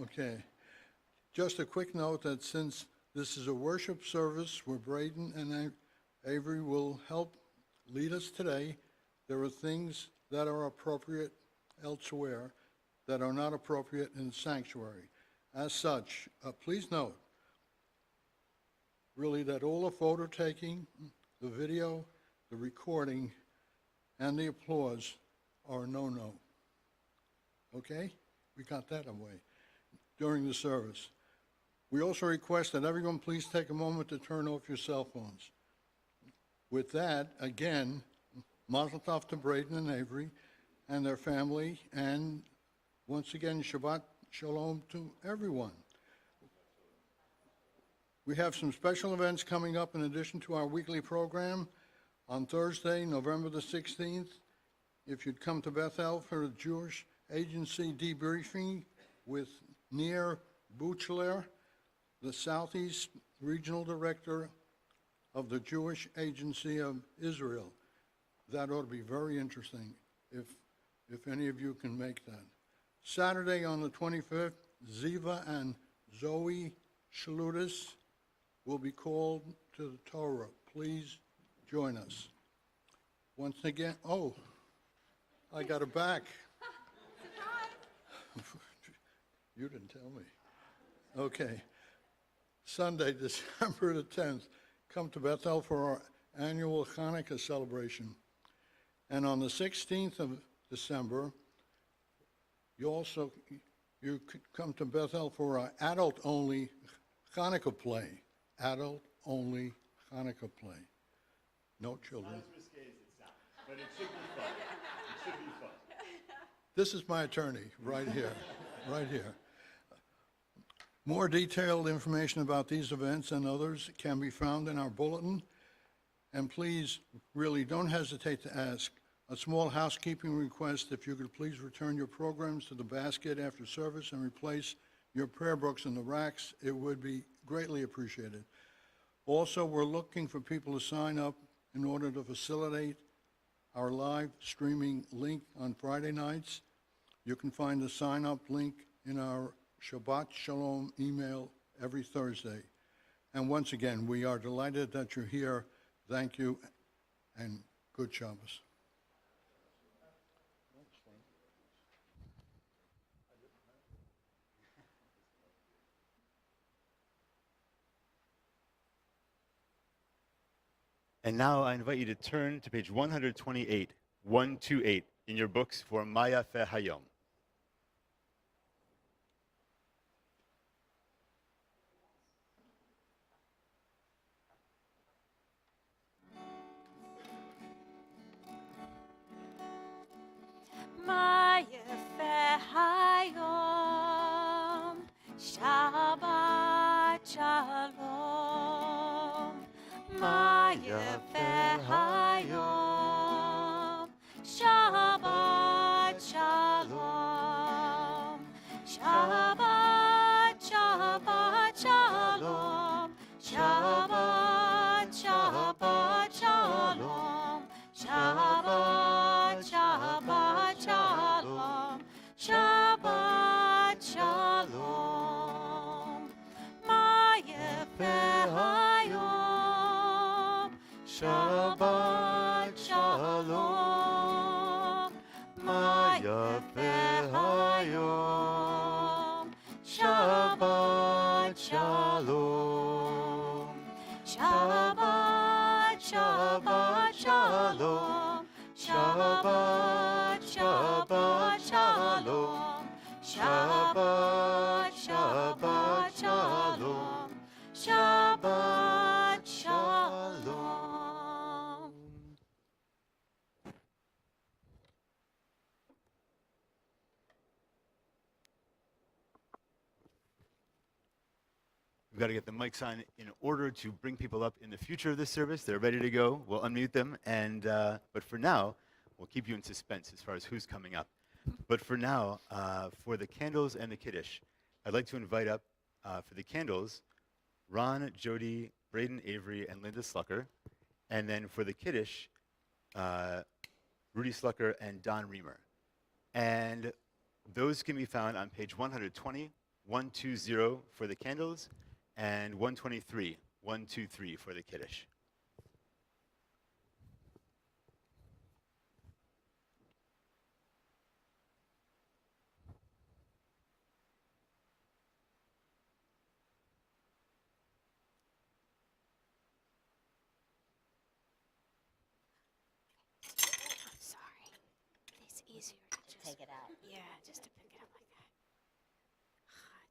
Okay. Just a quick note that since this is a worship service where Braden and Avery will help lead us today, there are things that are appropriate elsewhere that are not appropriate in the sanctuary. As such, please note, really, that all the photo taking, the video, the recording, and the applause are no-no. Okay? We got that away during the service. We also request that everyone please take a moment to turn off your cell phones. With that, again, mazel tov to Braden and Avery and their family, and once again, Shabbat Shalom to everyone. We have some special events coming up in addition to our weekly program. On Thursday, November the 16th, if you'd come to Bethel for a Jewish Agency debriefing with Nir Buchler, the Southeast Regional Director of the Jewish Agency of Israel. That ought to be very interesting if any of you can make that. Saturday on the 25th, Ziva and Zoe Shalutis will be called to the Torah. Please join us. Once again, oh, I got it back. You didn't tell me. Okay. Sunday, December the 10th, come to Bethel for our annual Hanukkah celebration. And on the 16th of December, you could come to Bethel for our adult-only Hanukkah play. Adult-only Hanukkah play. No children. Not as risque as it sounds, but it should be fun. It should be fun. This is my attorney, right here, right here. More detailed information about these events and others can be found in our bulletin. And please, really, don't hesitate to ask. A small housekeeping request, if you could please return your programs to the basket after service and replace your prayer books in the racks, it would be greatly appreciated. Also, we're looking for people to sign up in order to facilitate our live streaming link on Friday nights. You can find the sign-up link in our Shabbat Shalom email every Thursday. And once again, we are delighted that you're here. Thank you, and good Shabbos. And now I invite you to turn to page 128 in your books for Maya Fe Hayom. Maya Fe Hayom, Shabbat Shalom. Maya Fe Hayom, Shabbat Shalom. Shabbat, Shabbat Shalom. Shabbat, Shabbat Shalom. Shabbat, Shabbat Shalom. Shabbat Shalom. Maya Fe Hayom. Shabbat Shalom. Maya Fe Hayom. Shabbat Shalom. Shabbat, Shabbat Shalom. Shabbat, Shabbat Shalom. Shabbat, Shabbat Shalom. Shabbat Shalom. We've got to get the mics on in order to bring people up in the future of this service. They're ready to go. We'll unmute them. And but for now, we'll keep you in suspense as far as who's coming up. But for now, for the candles and the Kiddush, I'd like to invite up for the candles, Ron, Jody, Braden, Avery, and Linda Slucker. And then for the Kiddush, Rudy Slucker and Don Reamer. And those can be found on page 120, 120 for the candles, and 123 for the Kiddush. Sorry. It's easier to just Take it out. Yeah, just to pick it up like that. Hot.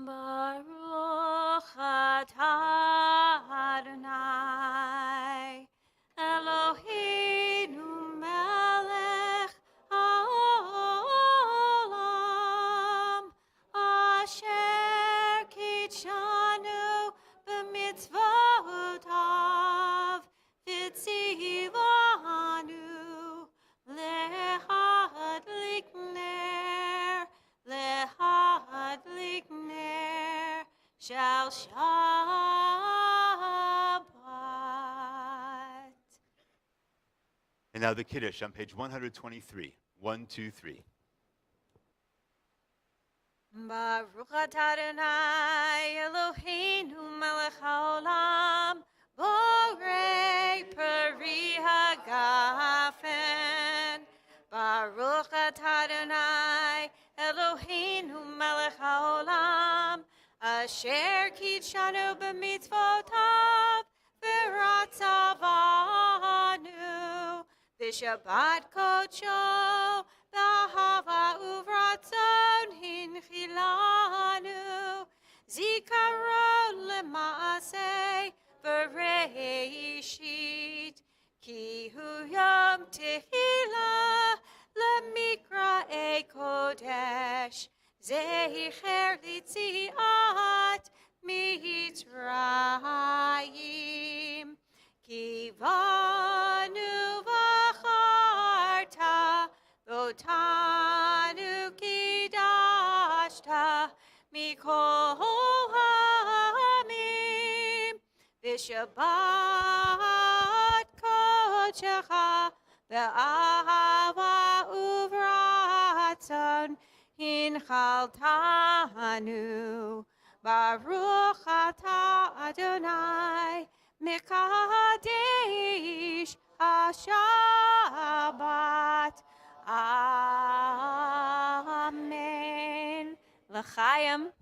Baruch atah Adonai Eloheinu melech haolam asher kitshanu b'mitzvotav v'tzivanu lehadlik ner shall Shabbat. And now the Kiddush on page 123. 123. Baruch atah Adonai Eloheinu melech haolam borei peri hagafen. Baruch atah Adonai Eloheinu melech haolam asher kitshanu b'mitzvotav v'ratzavanu b'shabbat kodsho b'ahava uvratzon hinchilanu zikaron lema'aseh v'reishit ki hu yom tehillah lemikra kodesh zecher litziat mitzrayim kivanu v'charta v'otanu kidashta mikol ha'amim v'shabbat kodshecha v'ahava uvratzon hinchaltanu Baruch atah Adonai Mekadesh HaShabbat. Amen. L'chaim.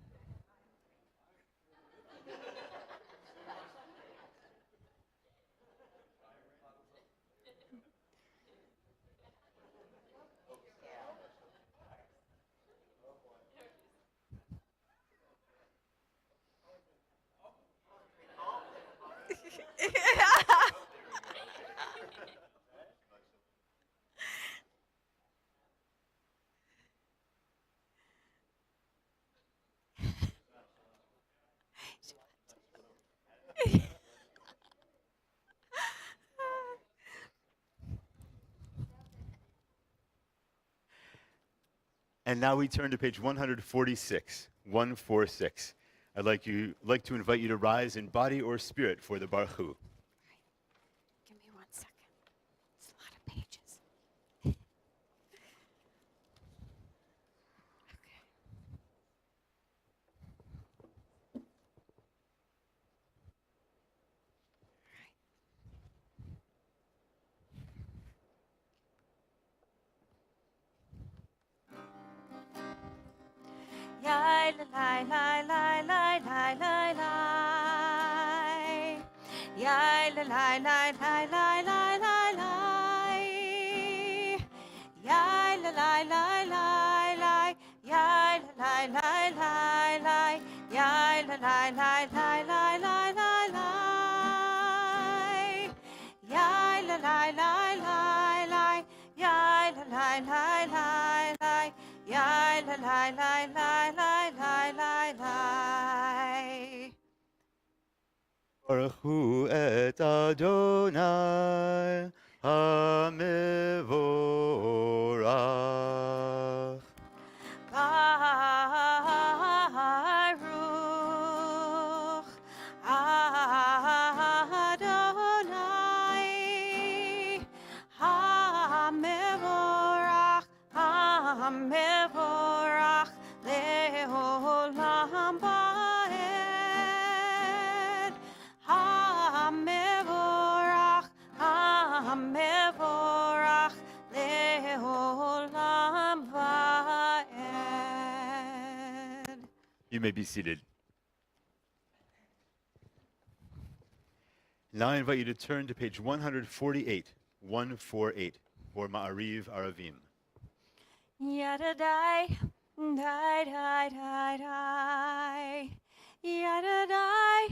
And now we turn to page 146. 146. I'd like to invite you to rise in body or spirit for the Baruch Hu. Give me 1 second. It's a lot of pages. Okay. Yai la lai lai lai lai lai lai lai. Yai la lai lai lai lai lai lai lai. Yai la lai lai lai lai. Yai la lai lai lai lai. Yai la lai lai lai lai lai lai lai. Yai la lai lai lai lai. Yai la lai lai lai lai. Yai la lai lai lai lai lai lai lai. Baruch Hu et Adonai HaMevorach. Baruch Adonai HaMevorach המבורך לעולם ועד. המבורך, המבורך לעולם ועד. You may be seated. Now I invite you to turn to page 148, 148, for Ma'ariv Aravim. Yadadai, dai, dai, dai, dai. Yadadai,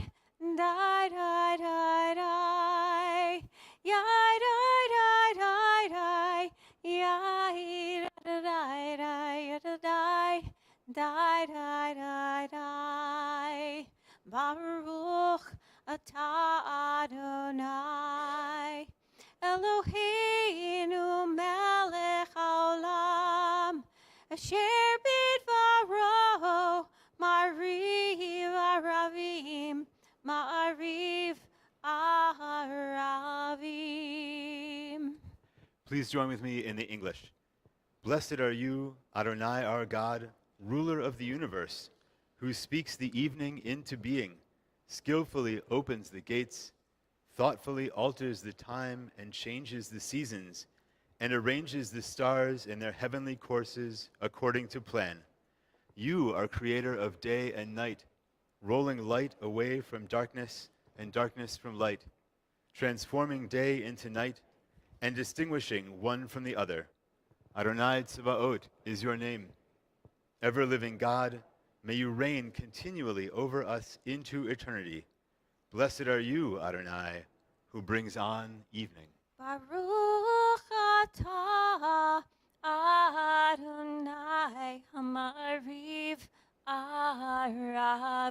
dai, dai, dai, dai. Yai, dai, dai, dai, dai. Yai, dai, dai, yadadai, dai, dai, dai, dai. Baruch atah Adonai, Eloheinu melech haolam, asher bidvaro ma'ariv aravim, ma'ariv aravim. Please join with me in the English. Blessed are you, Adonai our God, ruler of the universe, who speaks the evening into being, skillfully opens the gates, thoughtfully alters the time and changes the seasons, and arranges the stars in their heavenly courses according to plan. You are creator of day and night, rolling light away from darkness and darkness from light, transforming day into night and distinguishing one from the other. Adonai Tzvaot is your name. Ever-living God, may you reign continually over us into eternity. Blessed are you, Adonai, who brings on evening. Baruch atah Adonai hamariv aravim.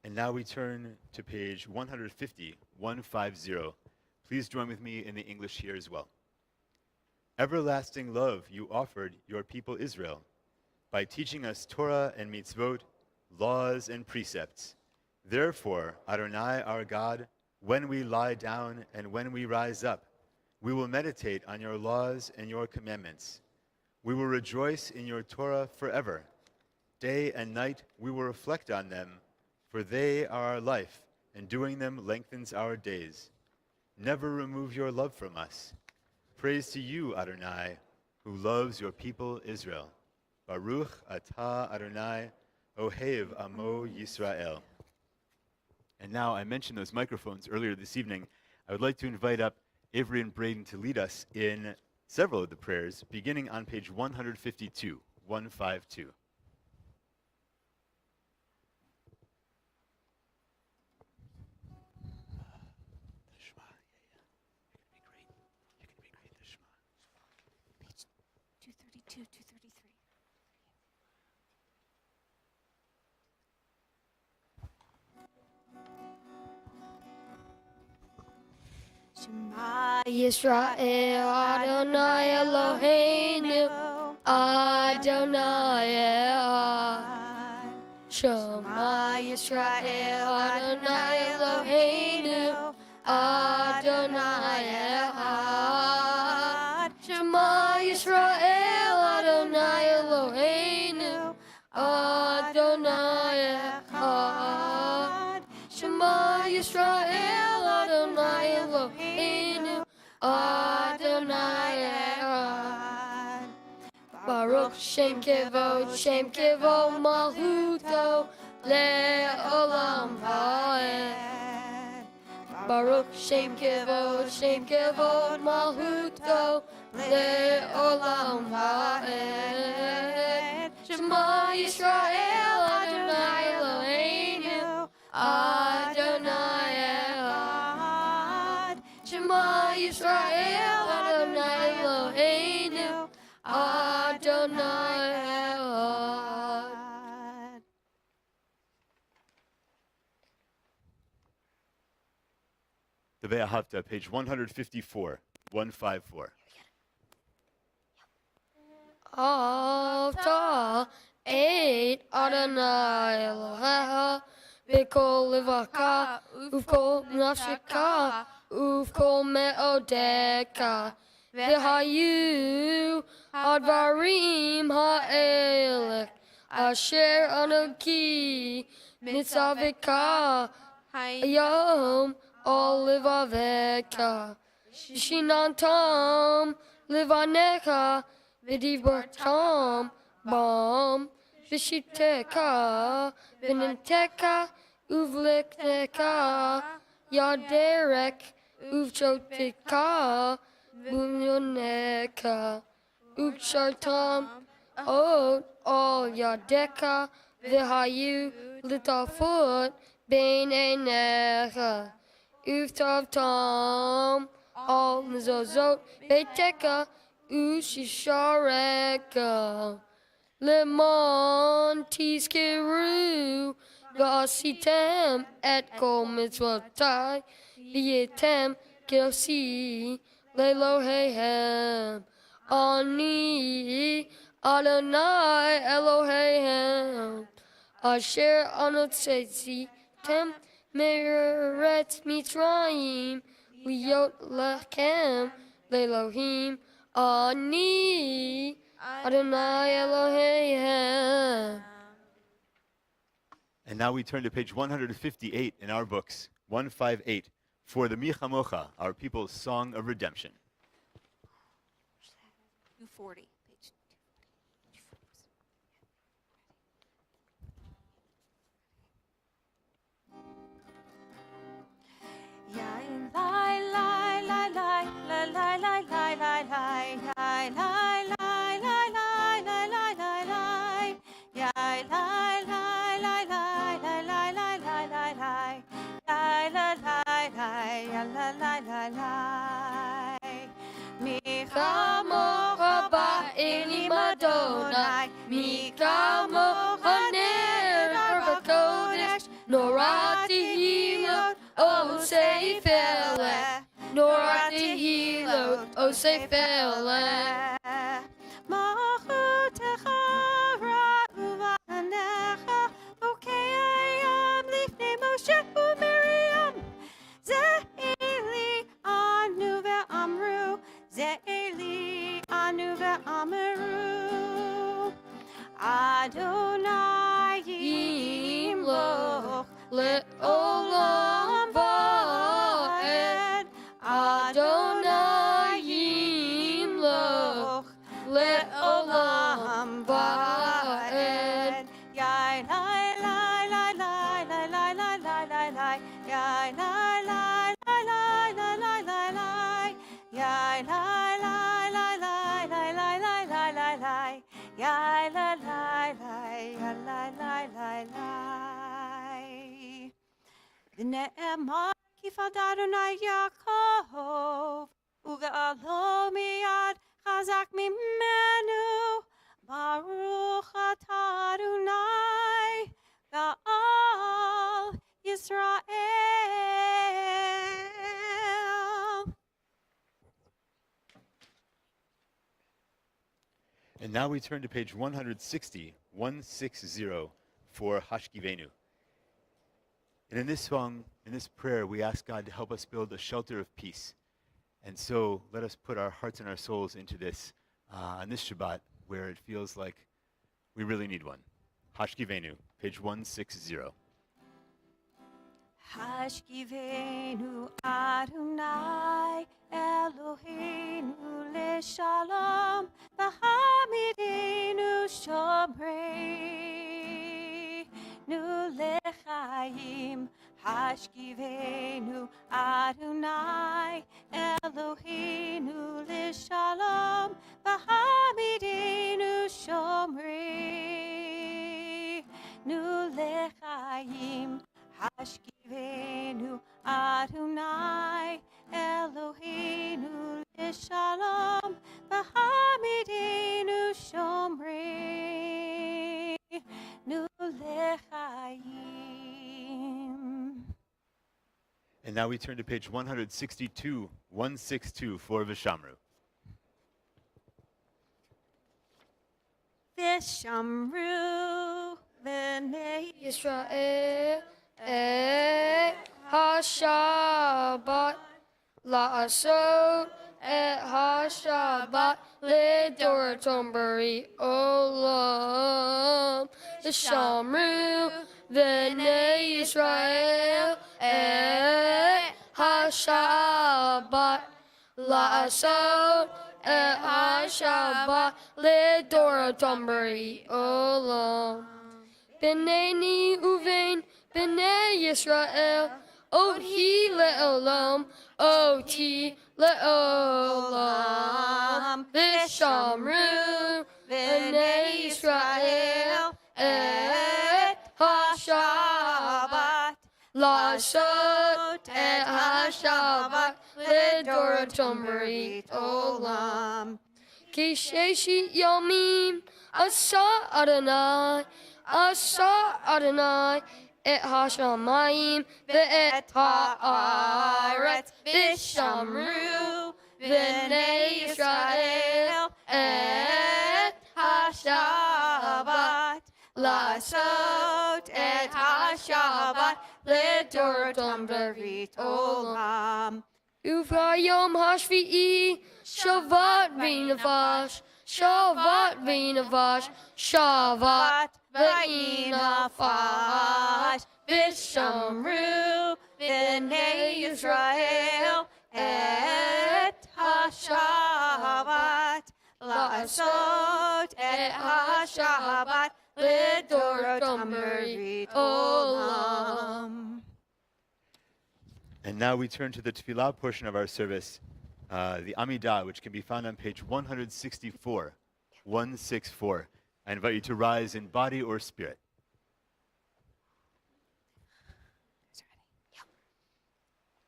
And now we turn to page 150, 150. Please join with me in the English here as well. Everlasting love you offered your people Israel by teaching us Torah and mitzvot, laws and precepts. Therefore, Adonai our God, when we lie down and when we rise up, we will meditate on your laws and your commandments. We will rejoice in your Torah forever. Day and night we will reflect on them, for they are our life, and doing them lengthens our days. Never remove your love from us. Praise to you, Adonai, who loves your people Israel. Baruch atah Adonai, Ohev Amo Yisrael. And now, I mentioned those microphones earlier this evening. I would like to invite up Avery and Braden to lead us in several of the prayers, beginning on page 152, 152. Page 232, 233. Shema Yisrael, Adonai Eloheinu, Adonai Echad. Shema Yisrael, Adonai Eloheinu, Adonai Echad. Shema Yisrael, Adonai Eloheinu, Adonai Echad. Shema Yisrael, Adonai Eloheinu, Adonai Echad. Baruch Shem Kevod Malchuto, Le'olam Va'ed. Baruch Shem Kevod Malchuto, Le'olam Va'ed. Shema Yisrael, Adonai Eloheinu, Adonai Echad. Shema Yisrael, Adonai Eloheinu, Adonai Echad. The Be'ahavta, page 154, 154. Avta et Adonai Elohecha b'kol livaka uvkol nafsheka uvkol me'odecha והיו הדברים האלה אשר אנוכי מצווך היום על לבביך שיננתם לבניך ודיברתם בם בשבתך בנתך ובלכתך ידרך ובשותך בניונך וקשרתם עוד על ידך והיו לטפות בין עיניך וכתבתם על מזוזות ביתך וששרך למען תזכרו ועשיתם את כל מצוותי והייתם כעושי לאלוהיהם אני אדוני אלוהיהם אשר הוצאתם מארץ מצרים להיות לכם לאלוהים אני אדוני אלוהיהם. And now we turn to page 158 in our books, 158, for the Michamocha, our people's song of redemption. 240. Page 240. Yai lai lai lai lai lai lai lai lai lai lai yai lai lai lai lai lai lai lai lai yai lai lai lai lai lai lai lai lai lai lai yai lai lai lai la lai lai lai Kamocha ba'elim Adonai, mi kamocha ner b'kodesh, nora tehilot osei felech, nora tehilot osei felech. Malchutecha ra'u v'anecha, ukeyam lifnei Moshe u'Miriam, ze'eli anu ve'amru, ze'eli anu ve'amru, Adonai yimloch Le'olam va'ed, Adonai yimloch le'olam va'ed. Yai lai lai lai lai lai lai lai lai lai lai Yai lai lai lai lai lai lai lai lai Yai lai lai lai lai lai lai lai lai lai lai Yai lai lai lai lai lai lai lai V'ne'emar ki fad Adonai Yaakov Uga'alo miyad chazak mimenu Baruch atah Adonai Ga'al Yisrael. And now we turn to page 160, 160, for Hashkivenu. And in this song, in this prayer, we ask God to help us build a shelter of peace. And so let us put our hearts and our souls into this on this Shabbat, where it feels like we really need one. Hashkivenu, page 160. Hashkivenu Adonai Eloheinu leshalom V'hamidenu shomreinu lechaim Hashkivenu Adonai Eloheinu leshalom V'hamidenu shomreinu lechaim Hashkivenu Adonai Eloheinu leshalom V'hamidenu shomreinu lechaim. And now we turn to page 162, 162, for Vishamru. Vishamru v'nei Yisrael et ha-Shabbat la'asot et ha-Shabbat lidorotam bari olam. Shamru v'nei Yisrael et ha-Shabbat la'asot et ha-Shabbat lidorotam bari olam. B'nei uvein b'nei Yisrael Oti le'olam, oti le'olam. V'shamru v'nei Yisrael et ha-Shabbat la'asot et ha-Shabbat lidorotam b'rit olam. Ki sheshi yamim asa Adonai et ha-shamayim ve'et ha'aretz v'shamru v'nei Yisrael et ha-Shabbat la'asot et ha-Shabbat lidorotam b'rit olam. Uvayom hashvi'i Shabbat v'navash Shabbat v'navash Shabbat v'navash v'shamru v'nei Yisrael et ha-Shabbat la'asot et ha-Shabbat lidorotam b'rit olam. And now we turn to the tefillah portion of our service, the Amidah, which can be found on page 164. 164. I invite you to rise in body or spirit.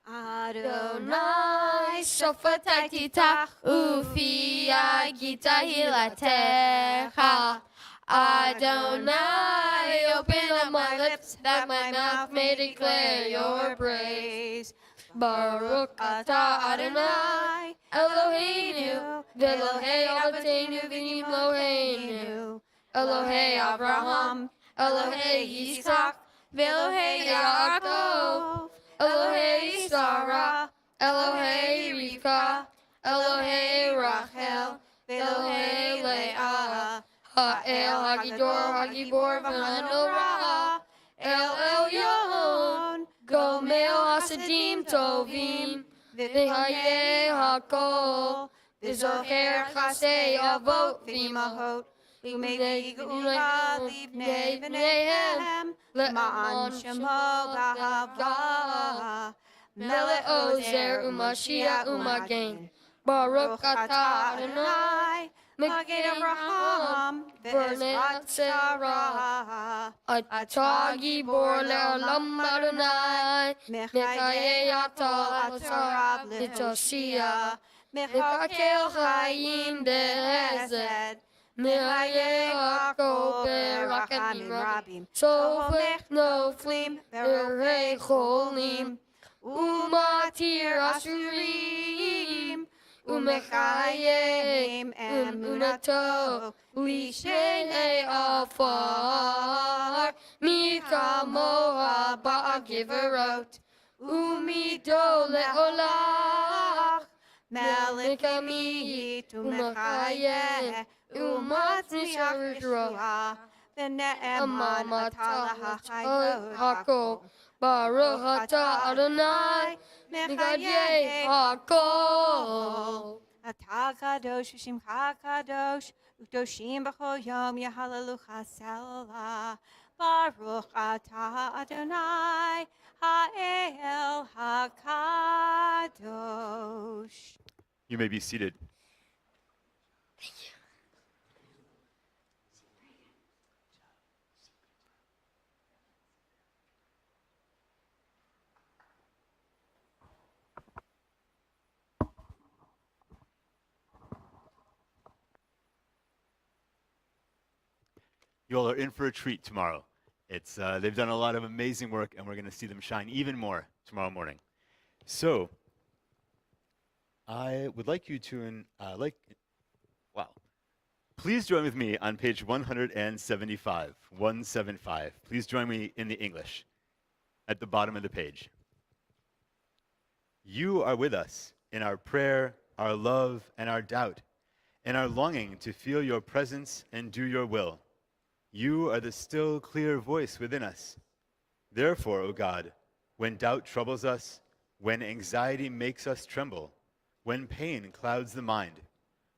Adonai shofatai titach ufi agita hilatecha. Adonai, open up my lips that my mouth may declare your praise. Baruch atah Adonai, Eloheinu, v'Elohei Avotenu v'nim Eloheinu. Elohei Abraham, Elohei Yitzchak, v'Elohei Yaakov. Elohei Sarah, Elohei Rivka, Elohei Rachel, v'Elohei Leah. Ha'el Hagidor Hagibor v'Hanorah, El Elyon, Gomel Hasadim Tovim, v'Hayeh Hakol, v'Zoher Chasei Avot v'Imahot, v'Umei Geula Livnei V'neihem, Le'man Shemo Gahava, Melech Ozer U'Mashiach U'Magen, Baruch atah Adonai, Magen Abraham, V'Ezrat Sarah, Atah Gibor Le'olam Adonai, Mechayeh Atah Atarav L'Toshia, Mechakel Chayim Be'ezed, Mechayeh Hakol Be'rachamim Rabim, Sofech Noflim V'Rei Cholim, Umatir Asurim, Umechayim emunato lishenei afar mikamoha ba'agiverot umido le'olach melech amiyit umechayeh umatzmishar Yeshua v'ne'eman atah hakol Baruch atah Adonai Mechayeh hakol. Atah kadosh v'shimcha kadosh, u'kdoshim b'chol yom yahalelucha selah. Baruch atah Adonai, ha'el hakadosh. You may be seated. You all are in for a treat tomorrow. They've done a lot of amazing work, and we're going to see them shine even more tomorrow morning. So, I would like you to, please join with me on page 175, 175. Please join me in the English at the bottom of the page. You are with us in our prayer, our love and our doubt, and our longing to feel your presence and do your will. You are the still, clear voice within us. Therefore, O God, when doubt troubles us, when anxiety makes us tremble, when pain clouds the mind,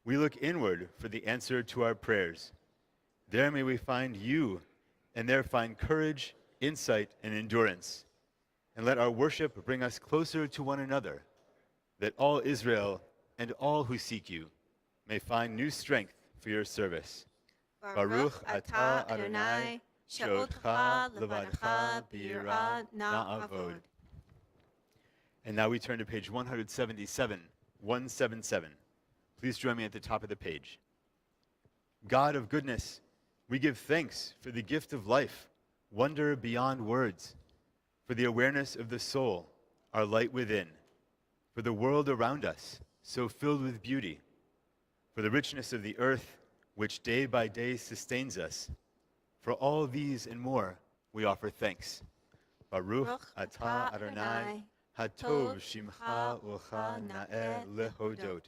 we look inward for the answer to our prayers. There may we find you, and there find courage, insight, and endurance. And let our worship bring us closer to one another, that all Israel and all who seek you may find new strength for your service. Baruch atah Adonai, she'otcha levadcha b'yirah na'avod. And now we turn to page 177, 177. Please join me at the top of the page. God of goodness, we give thanks for the gift of life, wonder beyond words, for the awareness of the soul, our light within, for the world around us, so filled with beauty, for the richness of the earth, which day by day sustains us. For all these and more, we offer thanks. Baruch atah Adonai, hatov shimcha ucha na'er lehodot.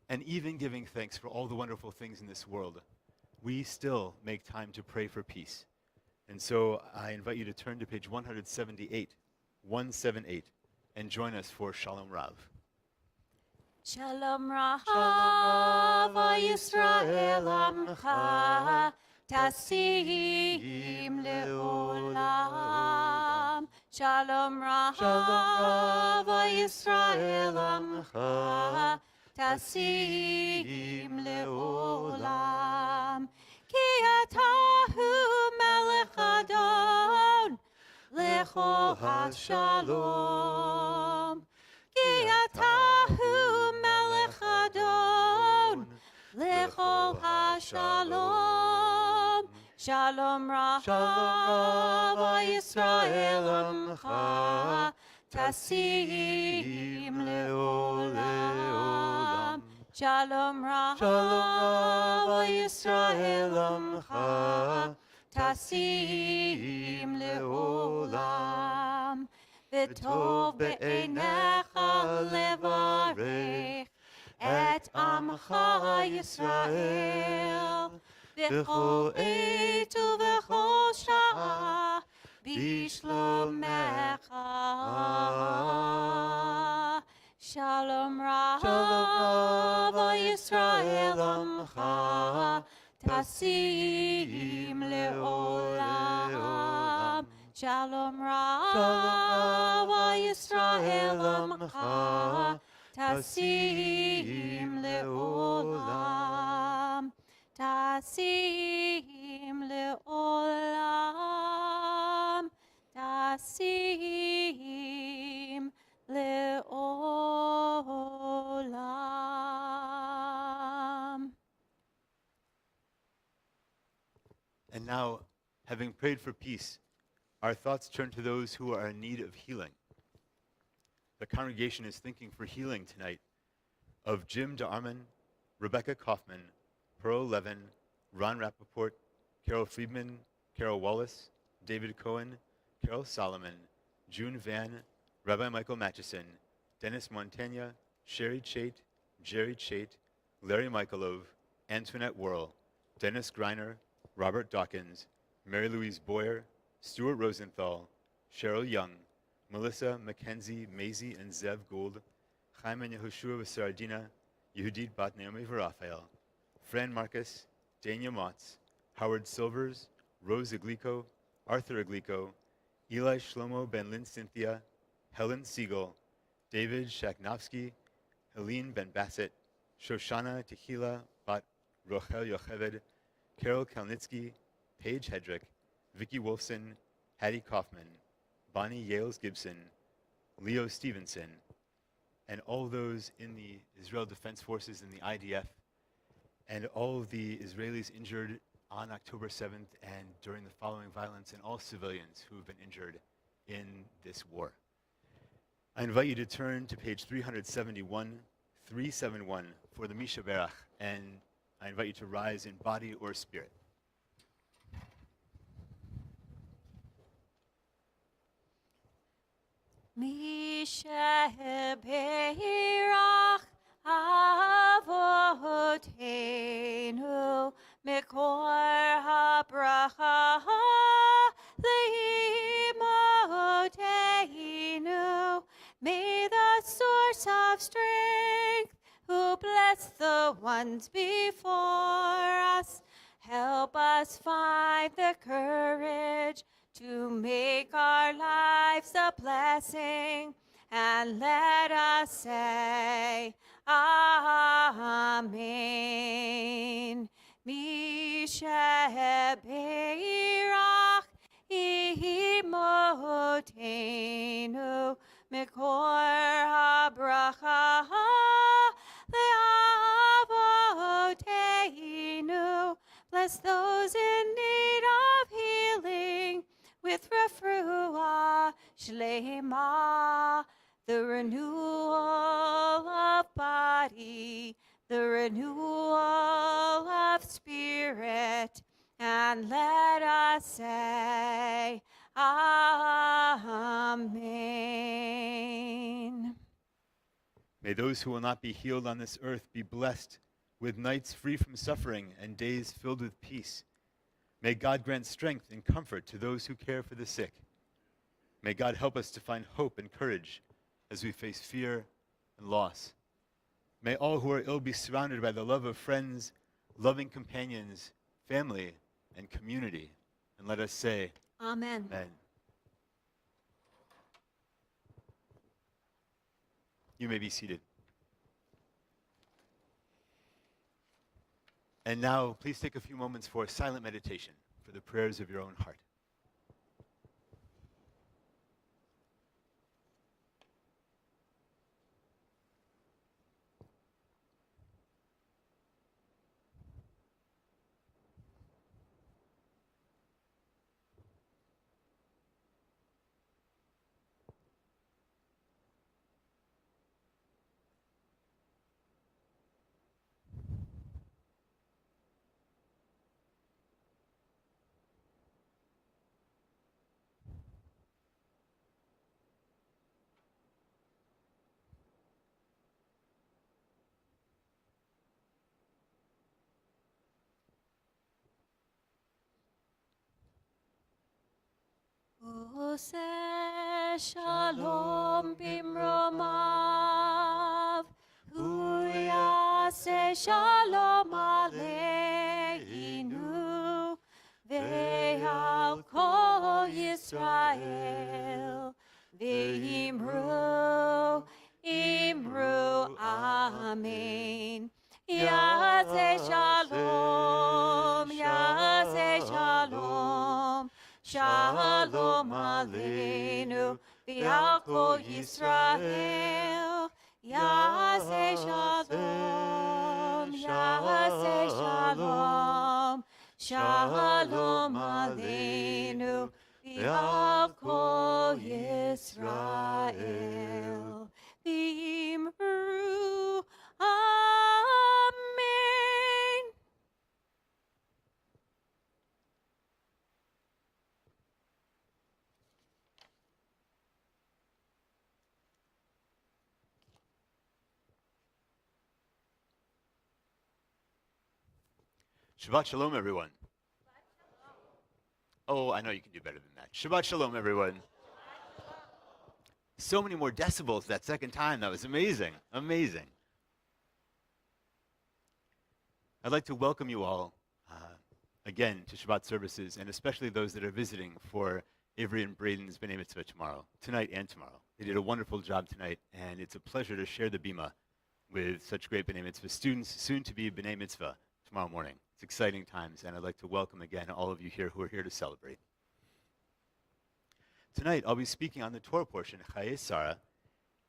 And even giving thanks for all the wonderful things in this world, we still make time to pray for peace. And so I invite you to turn to page 178, 178, and join us for Shalom Rav. Shalom Rav Yisrael Amcha Tasim Leolam. Shalom Rav Yisrael Amcha Tasim Leolam. Ki atahu melech Adon lechol hashalom. Ki atahu melech Adon lechol hashalom. Shalom Rav Yisrael Amcha Tasim Leolam. Shalom Rav Yisrael Amcha Tasim Leolam. V'tov be'einecha levarech et amcha Yisrael v'chol eit uv'chol sha'ah bishlomecha. Shalom Rav Yisrael Amcha Tasim Leolam. Shalom Rav Yisrael Amcha Tasim Leolam. Tasim Leolam. Tasim Leolam. And now, having prayed for peace, our thoughts turn to those who are in need of healing. The congregation is thinking for healing tonight of Jim DeArmond, Rebecca Kaufman, Pearl Levin, Ron Rappaport, Carol Friedman, Carol Wallace, David Cohen, Carol Solomon, June Van, Rabbi Michael Matchison, Dennis Montagna, Sherry Chait, Jerry Chait, Larry Michaelov, Antoinette Worrell, Dennis Greiner, Robert Dawkins, Mary Louise Boyer, Stuart Rosenthal, Cheryl Young, Melissa, Mackenzie, Maisie, and Zev Gould, Chaim and Yehoshua V'Sardina, Yehudit Bat Naomi V'Raphael, Fran Marcus, Dania Motz, Howard Silvers, Rose Aglico, Arthur Aglico, Eli Shlomo Ben Lynn Cynthia, Helen Siegel, David Shaknovsky, Helene Ben Bassett, Shoshana Tehila Bat Rochel Yocheved, Carol Kalnitsky, Paige Hedrick, Vicki Wolfson, Hattie Kaufman, Bonnie Yales Gibson, Leo Stevenson, and all those in the Israel Defense Forces and the IDF, and all of the Israelis injured on October 7th and during the following violence, and all civilians who have been injured in this war. I invite you to turn to page 371, 371 for the Misha Berach, and I invite you to rise in body or spirit. Misha Berach Avotenu mikor habracha leimotenu. May the source of strength, who bless the ones before us, help us find the courage to make our lives a blessing, and let us say, Amen. Mishebeirach imotenu mikor habracha leavotenu. Bless those in need of healing with refuah shlema, the renewal of body, the renewal of spirit, and let us say, Amen. May those who will not be healed on this earth be blessed with nights free from suffering and days filled with peace. May God grant strength and comfort to those who care for the sick. May God help us to find hope and courage as we face fear and loss. May all who are ill be surrounded by the love of friends, loving companions, family, and community. And let us say, Amen. Amen. You may be seated. And now, please take a few moments for a silent meditation, for the prayers of your own heart. Ose shalom bimromav, uyase shalom aleinu, ve'al kol Yisrael, ve'imru, imru, amen. Yase shalom, yase shalom. Shalom aleinu, v'al kol Yisrael. Yaseh shalom, yaseh shalom. Shalom aleinu, v'al kol Yisrael. V'imru, amen. Shabbat Shalom, everyone. Oh, I know you can do better than that. Shabbat Shalom, everyone. So many more decibels that second time. That was amazing. Amazing. I'd like to welcome you all again to Shabbat services, and especially those that are visiting for Avery and Braden's B'nai Mitzvah tonight and tomorrow. They did a wonderful job tonight, and it's a pleasure to share the bima with such great B'nai Mitzvah students, soon to be B'nai Mitzvah tomorrow morning. It's exciting times, and I'd like to welcome again all of you here who are here to celebrate. Tonight, I'll be speaking on the Torah portion, Chayei Sarah,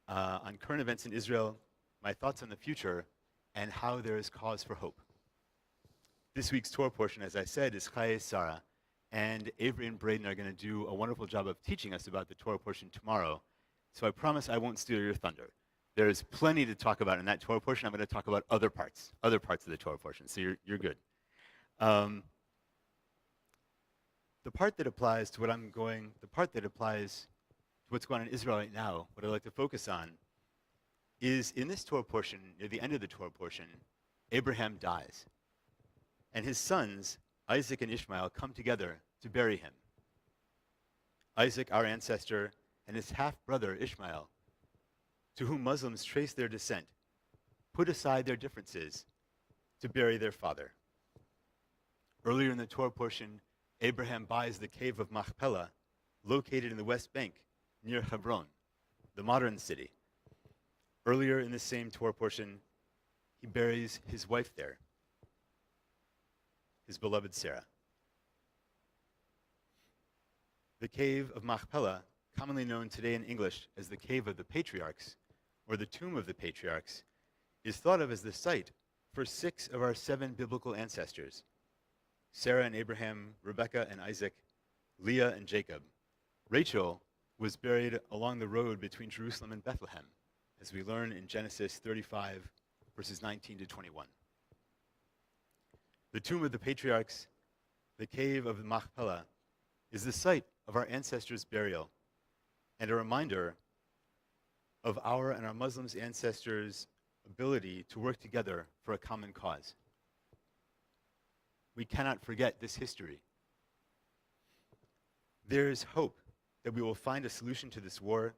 on current events in Israel, my thoughts on the future, and how there is cause for hope. This week's Torah portion, as I said, is Chayei Sarah, and Avery and Braden are going to do a wonderful job of teaching us about the Torah portion tomorrow, so I promise I won't steal your thunder. There's plenty to talk about in that Torah portion. I'm going to talk about other parts of the Torah portion, so you're good. The part that applies to what's going on in Israel right now, what I'd like to focus on, is in this Torah portion, near the end of the Torah portion, Abraham dies. And his sons, Isaac and Ishmael, come together to bury him. Isaac, our ancestor, and his half-brother Ishmael, to whom Muslims trace their descent, put aside their differences to bury their father. Earlier in the Torah portion, Abraham buys the cave of Machpelah, located in the West Bank, near Hebron, the modern city. Earlier in the same Torah portion, he buries his wife there, his beloved Sarah. The cave of Machpelah, commonly known today in English as the Cave of the Patriarchs, or the Tomb of the Patriarchs, is thought of as the site for 6 of our 7 biblical ancestors: Sarah and Abraham, Rebekah and Isaac, Leah and Jacob. Rachel was buried along the road between Jerusalem and Bethlehem, as we learn in Genesis 35, verses 19 to 21. The Tomb of the Patriarchs, the Cave of Machpelah, is the site of our ancestors' burial and a reminder of our and our Muslims' ancestors' ability to work together for a common cause. We cannot forget this history. There is hope that we will find a solution to this war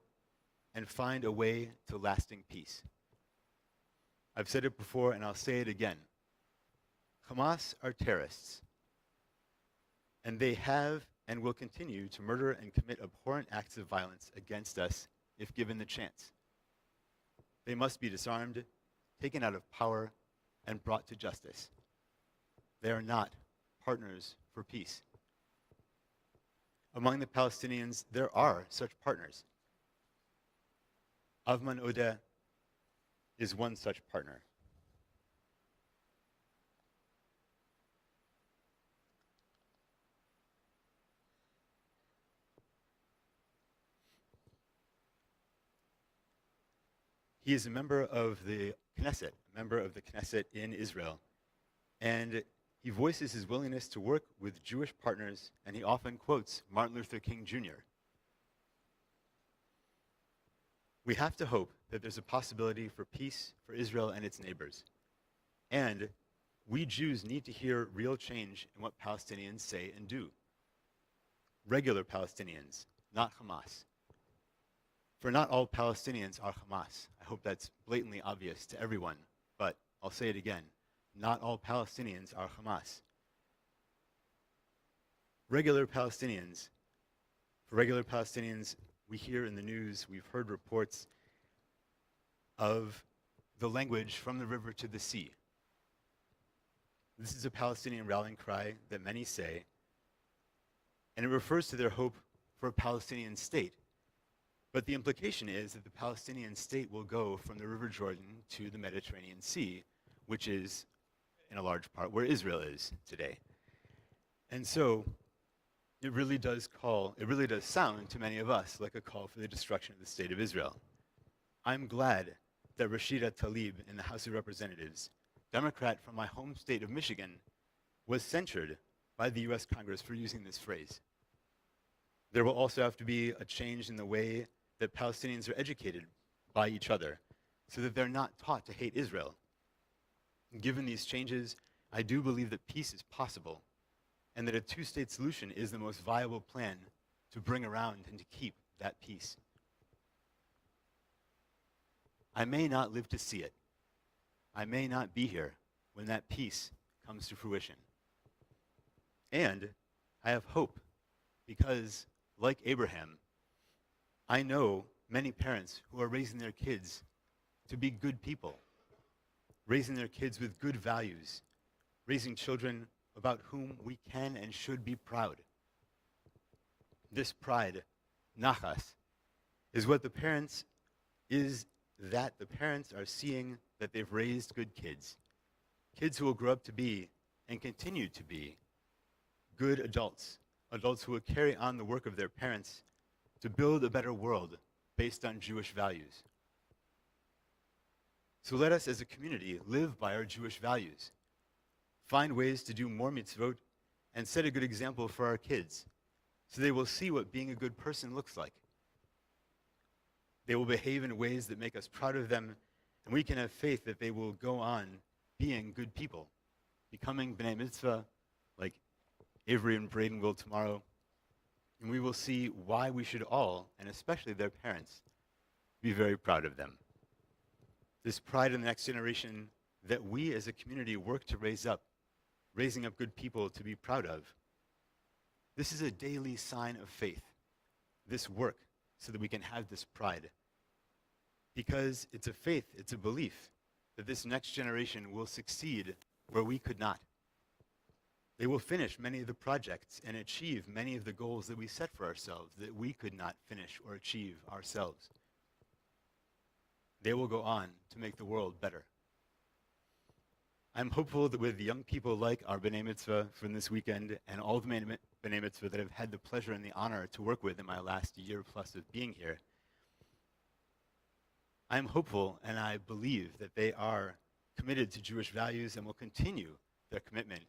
and find a way to lasting peace. I've said it before and I'll say it again. Hamas are terrorists, and they have and will continue to murder and commit abhorrent acts of violence against us if given the chance. They must be disarmed, taken out of power, and brought to justice. They are not partners for peace. Among the Palestinians, there are such partners. Avman Odeh is one such partner. He is a member of the Knesset, in Israel, and he voices his willingness to work with Jewish partners, and he often quotes Martin Luther King Jr. We have to hope that there's a possibility for peace for Israel and its neighbors. And we Jews need to hear real change in what Palestinians say and do. Regular Palestinians, not Hamas. For not all Palestinians are Hamas. I hope that's blatantly obvious to everyone, but I'll say it again. Not all Palestinians are Hamas. For regular Palestinians, we hear in the news, we've heard reports of the language from the river to the sea. This is a Palestinian rallying cry that many say, and it refers to their hope for a Palestinian state. But the implication is that the Palestinian state will go from the River Jordan to the Mediterranean Sea, which is, in a large part, where Israel is today. And so, it really does sound to many of us like a call for the destruction of the state of Israel. I'm glad that Rashida Tlaib in the House of Representatives, Democrat from my home state of Michigan, was censured by the US Congress for using this phrase. There will also have to be a change in the way that Palestinians are educated by each other so that they're not taught to hate Israel. Given these changes, I do believe that peace is possible and that a two-state solution is the most viable plan to bring around and to keep that peace. I may not live to see it. I may not be here when that peace comes to fruition. And I have hope because, like Abraham, I know many parents who are raising their kids to be good people, raising their kids with good values, raising children about whom we can and should be proud. This pride, nachas, is what the parents are seeing that they've raised good kids. Kids who will grow up to be and continue to be good adults, adults who will carry on the work of their parents to build a better world based on Jewish values. So let us as a community live by our Jewish values, find ways to do more mitzvot, and set a good example for our kids so they will see what being a good person looks like. They will behave in ways that make us proud of them And we can have faith that they will go on being good people, becoming B'nai Mitzvah like Avery and Braden will tomorrow. And we will see why we should all, and especially their parents, be very proud of them. This pride in the next generation that we as a community work to raise up, raising up good people to be proud of. This is a daily sign of faith, this work, so that we can have this pride. Because it's a faith, it's a belief that this next generation will succeed where we could not. They will finish many of the projects and achieve many of the goals that we set for ourselves that we could not finish or achieve ourselves. They will go on to make the world better. I'm hopeful that with young people like our B'nai Mitzvah from this weekend and all the B'nai Mitzvah that I've had the pleasure and the honor to work with in my last year plus of being here, I'm hopeful and I believe that they are committed to Jewish values and will continue their commitment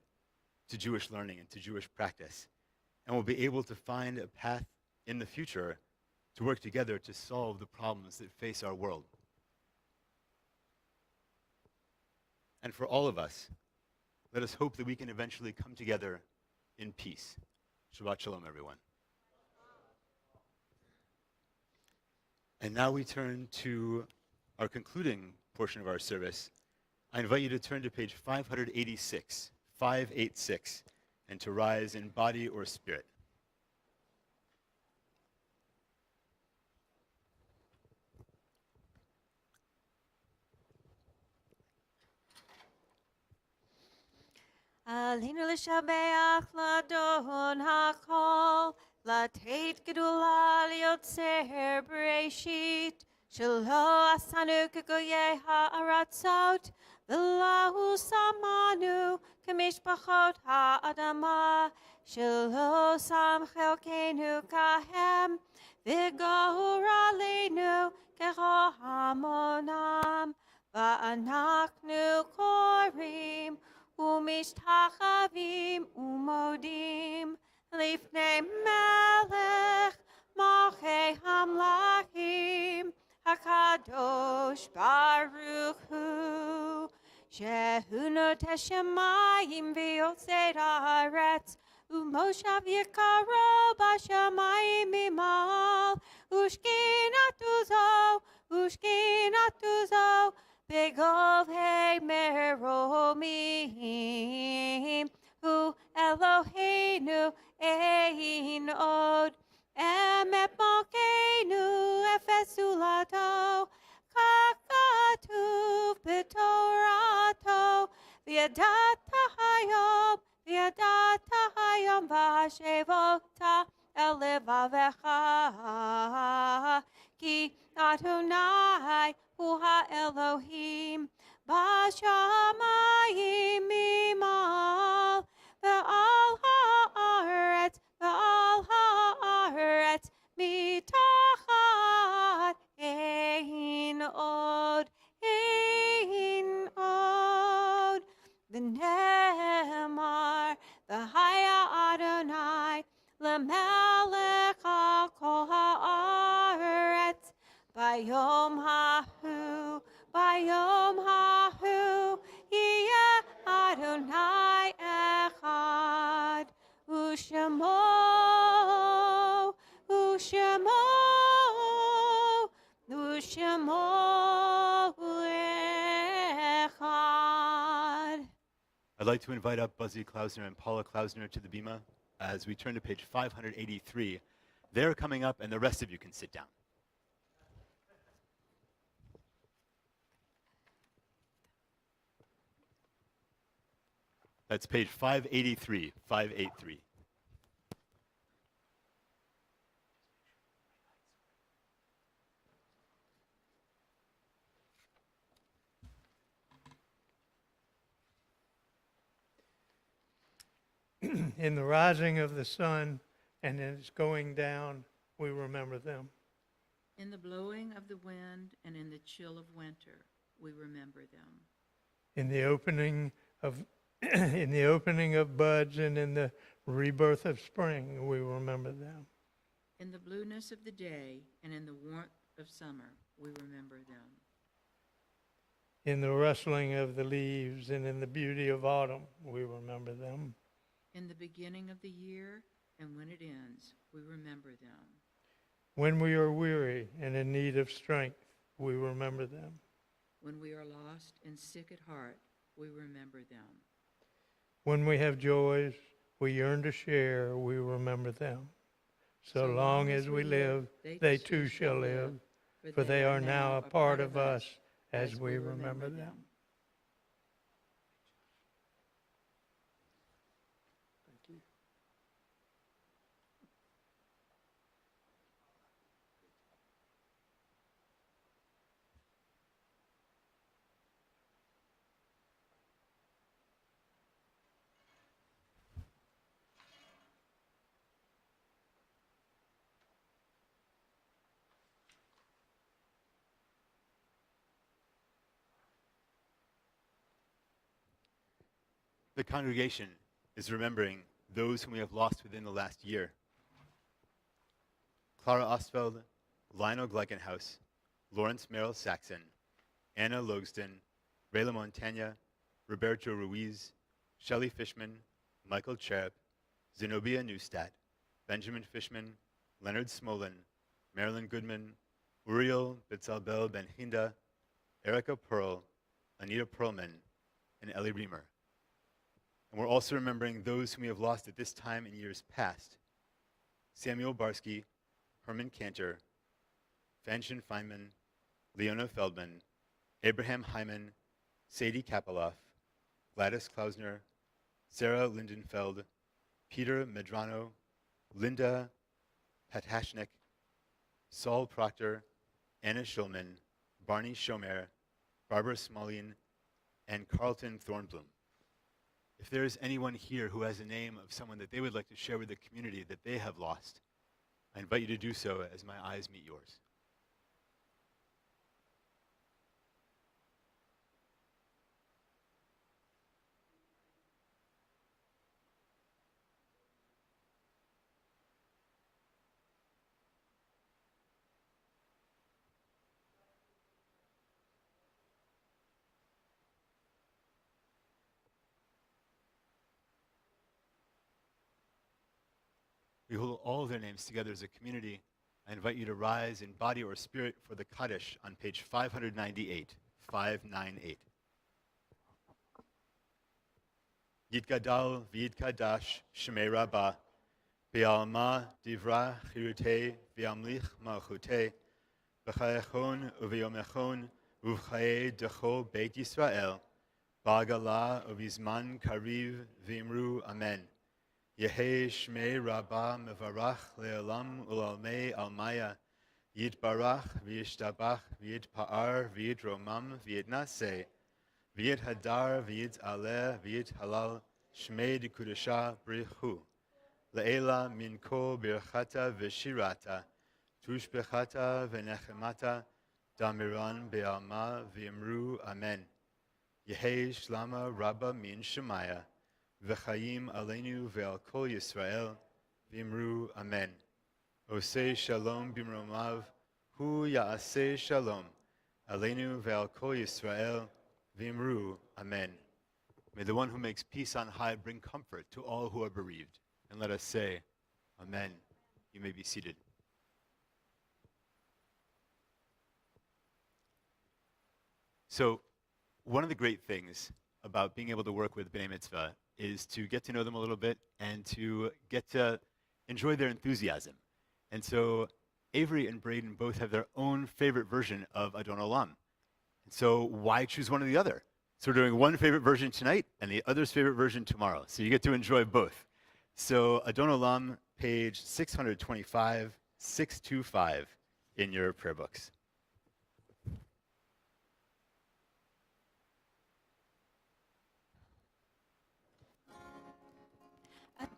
to Jewish learning and to Jewish practice, and will be able to find a path in the future to work together to solve the problems that face our world. And for all of us, let us hope that we can eventually come together in peace. Shabbat Shalom, everyone. And now we turn to our concluding portion of our service. I invite you to turn to page 586, 586, and to rise in body or spirit. Alinu l'shabeach l'adon hakol, l'teit gedula liotzer bereshit, shelo asanu kegoyei ha'aratzot, v'lahu samanu kemishpachot ha'adama, shelo sam chelkenu kahem, v'gohur aleinu kecho hamonam, va'anaknu korim, ומשתחווים ומודים לפני מלך מלכי המלכים הקדוש ברוך הוא שהוא נוטה שמיים ויוצר הארץ ומושב יקרו בשמיים ממעל ושכינתו זו בגובהי מרומי hu Eloheinu ein od emet malkeinu efesulato kakatuv b'torato v'yadata hayom v'hashevota el levavecha ki Adonai hu ha-Elohim Bashamayim mimal ve'al ha'aretz mitachat ein od v'nemar v'haya Adonai lemelech kol ha'aretz bayom hahu yeh Adonai echad u'shemo echad. I'd like to invite up Buzzy Klausner and Paula Klausner to the bima as we turn to page 583. They're coming up, and the rest of you can sit down. That's page 583, 583. In the rising of the sun and in its going down, we remember them. In the blowing of the wind and in the chill of winter, we remember them. In the opening of in the opening of buds and in the rebirth of spring, we remember them. In the blueness of the day and in the warmth of summer, we remember them. In the rustling of the leaves and in the beauty of autumn, we remember them. In the beginning of the year and when it ends, we remember them. When we are weary and in need of strength, we remember them. When we are lost and sick at heart, we remember them. When we have joys we yearn to share, we remember them. So long as we live, they too shall live, for they are now a part of us as we remember them. The congregation is remembering those whom we have lost within the last year. Clara Ostfeld, Lionel Gleichenhaus, Lawrence Merrill Saxon, Anna Logston, Rayla Montagna, Roberto Ruiz, Shelley Fishman, Michael Cherub, Zenobia Neustadt, Benjamin Fishman, Leonard Smolin, Marilyn Goodman, Uriel Bitzalbel Ben-Hinda, Erica Pearl, Anita Perlman, and Ellie Reamer. And we're also remembering those whom we have lost at this time in years past. Samuel Barsky, Herman Cantor, Fanshin Feynman, Leona Feldman, Abraham Hyman, Sadie Kapaloff, Gladys Klausner, Sarah Lindenfeld, Peter Medrano, Linda Patashnik, Saul Proctor, Anna Schulman, Barney Schomer, Barbara Smolin, and Carlton Thornblum. If there is anyone here who has a name of someone that they would like to share with the community that they have lost, I invite you to do so as my eyes meet yours. We hold all of their names together as a community. I invite you to rise in body or spirit for the Kaddish on page 598, 598. Yitgadal v'yitkadash shemei rabbah, be'alma divra chirute v'amlich malchute, b'chayechon u'v'yomechon uv'chaye decho beit Yisrael, ba'agala uv'izman kariv v'imru amen. Yehi Shmei Rabbah Mevarach Le'olam Ulalmei Almaya Yitbarach V'yishtabach V'yitpa'ar V'yitromam V'yitnaseh V'yithadar V'yitaleh V'yithalal Shmei D'Kudasha Brichu Le'ela Minko Birchata V'shirata Tushbechata V'nechemata Damiran Be'alma V'yimru Amen Yehi Shlama Rabbah Min Shemaya V'chaim aleinu ve'al kol Yisrael, v'imru amen. Osei shalom b'mromav, hu ya'aseh shalom, aleinu ve'al kol Yisrael, v'imru amen. May the one who makes peace on high bring comfort to all who are bereaved. And let us say, amen. You may be seated. So, one of the great things about being able to work with B'nai Mitzvah is to get to know them a little bit and to get to enjoy their enthusiasm. And so Avery and Braden both have their own favorite version of Adon Olam. And so why choose one or the other? So we're doing one favorite version tonight and the other's favorite version tomorrow. So you get to enjoy both. So Adon Olam, page 625, 625 in your prayer books.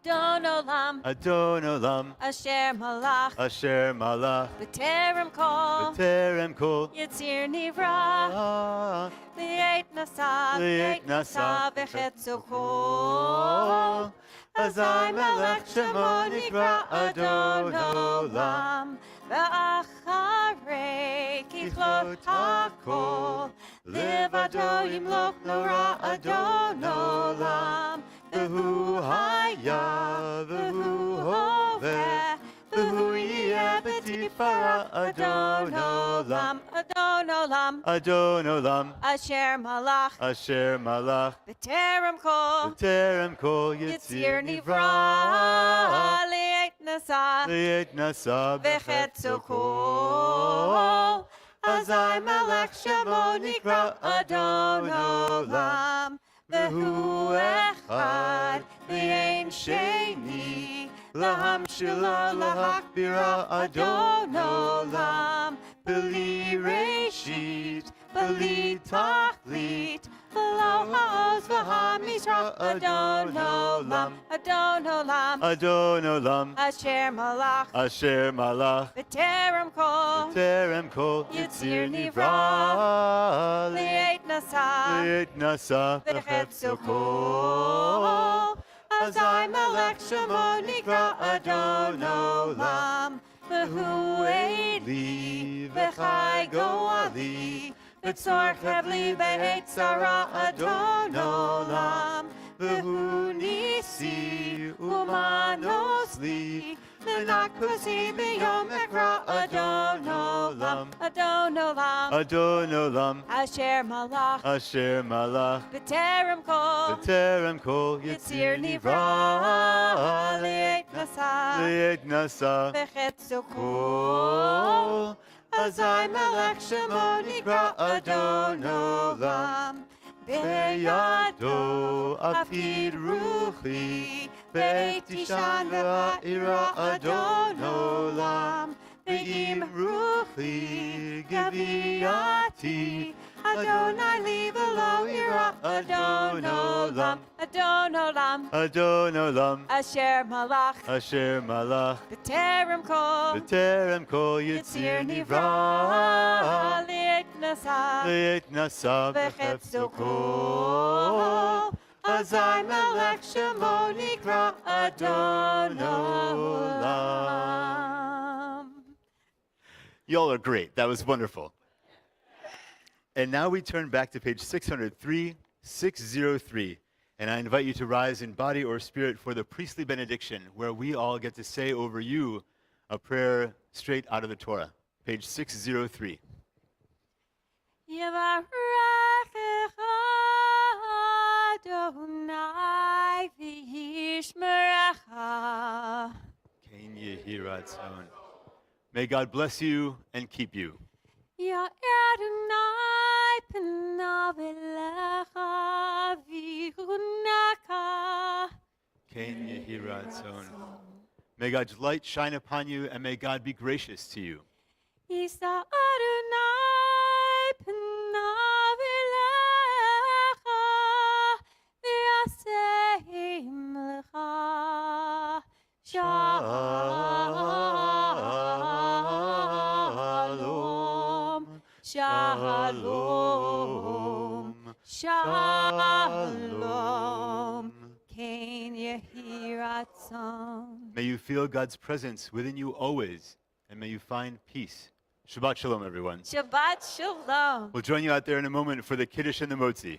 Adon Olam, Adon Olam, Asher Malach, Asher Malach, B'terem Kol, B'terem Kol, Yitzir Nivra, Li'et Nasa, Li'et Nasa, V'chetzu Kol, Azai Melech Shemo Nikra Adon Olam, V'acharei Kichlot HaKol, Levado yimloch lo ra'adon olam. V'hu haya, v'hu hoveh, v'hu yeh b'tifara adon olam. Adon olam, Adon olam, asher malach, asher malach, b'terem kol, b'terem kol yitzir yitzir nivra, nivra. li'et nasa, Li'et nasa v'chetzo b'chetzo kol. Azai melech shemo nikra Adon olam, v'hu echad, v'yein sheni, lahamshila lahakbira Adon olam, b'li reshit, b'li tachlit, v'lo ha'oz v'hamishra Adon olam, Adon olam, Adon olam, asher malach, asher malach, b'terem kol, b'terem kol Yitzir yitzir nivra, nivra. li'et nasa, Li'et nasa v'chetzo b'chetzo kol. kol. Azai melech shemo nikra Adon olam, v'hu eli, v'chai go'ali, v'tzor chevli v'eit zara Adon olam, v'hu nisi umanos li, v'nakposi b'yom ekra Adon olam, Adon olam, Adon olam, asher malach, asher malach, b'terem kol, b'terem kol Yitzir yitzir nivra, nivra. li'et nasa, Li'et nasa v'chetzo kol. kol. Azai melech shemo nikra Adon olam, Beyado afid ruchi, beit tishan v'ha'ira Adon olam. Ve'im ruchi geviyati, Adonai li v'lo ira Adon olam, Adon olam, Adon olam, asher malach, asher malach, b'terem kol, b'terem kol yitzir yitzir nivra, nivra. li'et nasa, Li'et nasa v'chetzo b'chetzo kol. kol. Azai melech shemo nikra Adon olam. Y'all are great. That was wonderful. And now we turn back to page 603, 603. And I invite you to rise in body or spirit for the priestly benediction, where we all get to say over you a prayer straight out of the Torah. Page 603. Yevarechecha Adonai v'yishmerecha. Ken yehi ratzon. May God bless you and keep you. Ya Adonai panav elecha v'yuneka. Ken yehi ratzon. May God's light shine upon you, and may God be gracious to you. Yisa Adonai panav elecha v'yaseim lecha. Shalom, shalom, shalom. Ken yehi ratzon. May you feel God's presence within you always, and may you find peace. Shabbat shalom, everyone. Shabbat shalom. We'll join you out there in a moment for the Kiddush and the Motzi.